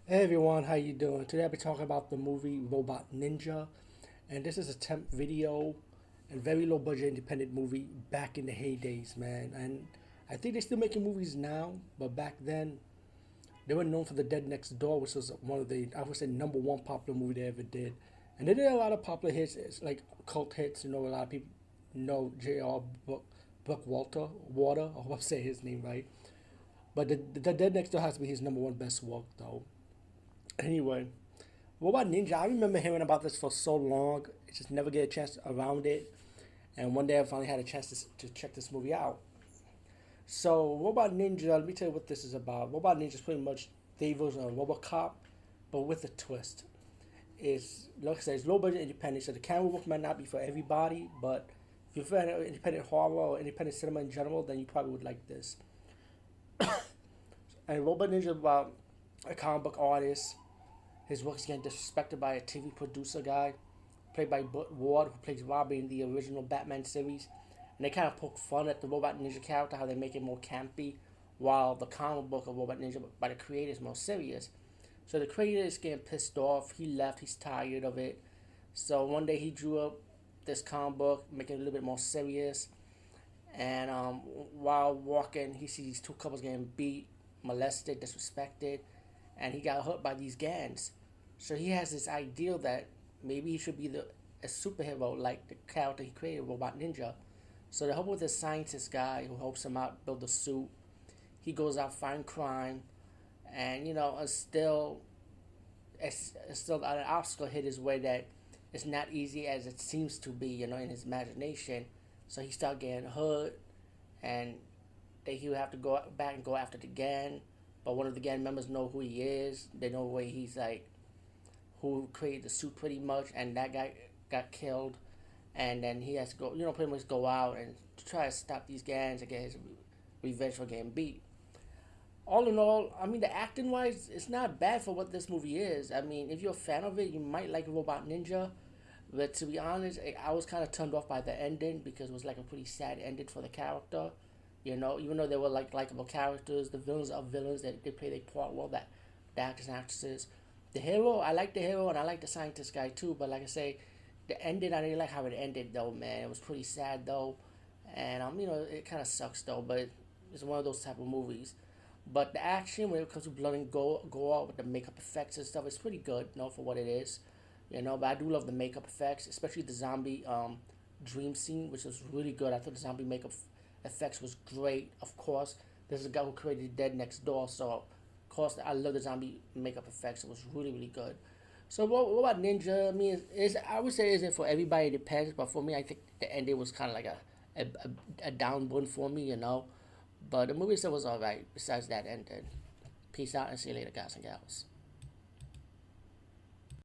Hey everyone, how you doing? Today I'll be talking about the movie Robot Ninja, and this is a temp video and very low budget independent movie back in the heydays, man. And I think they're still making movies now, but back then they were known for The Dead Next Door, which was one of the, I would say, number one popular movie they ever did. And they did a lot of popular hits, it's like cult hits. You know, a lot of people know J.R. Buck Water. I hope I'm saying his name right. But the Dead Next Door has to be his number one best work, though. Anyway, what about Ninja? I remember hearing about this for so long. I just never get a chance around it. And one day I finally had a chance to check this movie out. So, what about Ninja? Let me tell you what this is about. What about Ninja is pretty much Dave was a Robocop, but with a twist. It's, like I said, it's low budget independent, so the camera work might not be for everybody, but if you're a fan of independent horror or independent cinema in general, then you probably would like this. And Robot Ninja is about a comic book artist. His work is getting disrespected by a TV producer guy, played by Burt Ward, who plays Robin in the original Batman series. And they kind of poke fun at the Robot Ninja character, how they make it more campy, while the comic book of Robot Ninja by the creator is more serious. So the creator is getting pissed off. He left. He's tired of it. So one day he drew up this comic book, making it a little bit more serious. And while walking, he sees two couples getting beat, molested, disrespected, and he got hurt by these gangs. So he has this idea that maybe he should be a superhero like the character he created, Robot Ninja. So to help with this scientist guy who helps him out build a suit, he goes out find crime, and it's still an obstacle hit his way that it's not easy as it seems to be, in his imagination. So he start getting hurt, and that he would have to go back and go after the gang. But one of the gang members know who he is. They know where he's like, who created the suit pretty much, and that guy got killed. And then he has to go, pretty much go out and try to stop these gangs and get his revenge for getting beat. All in all, I mean, the acting wise, it's not bad for what this movie is. I mean, if you're a fan of it, you might like Robot Ninja. But to be honest, I was kind of turned off by the ending because it was like a pretty sad ending for the character. Even though they were like likable characters, the villains are villains that they play their part well. That the actors and actresses, the hero, I like the hero and I like the scientist guy too. But like I say, the ending I didn't like how it ended though, man. It was pretty sad though, and it kind of sucks though. But it's one of those type of movies. But the action when it comes to blood and gore with the makeup effects and stuff, it's pretty good, for what it is. But I do love the makeup effects, especially the zombie dream scene, which was really good. I thought the zombie makeup effects was great. Of course, this is a guy who created Dead Next Door, so of course I love the zombie makeup effects. It was really really good. So what about Ninja? I mean, I would say isn't for everybody. It depends, but for me, I think the ending was kind of like a down one for me. But the movie itself was alright. Besides that ending, peace out and see you later, guys and gals.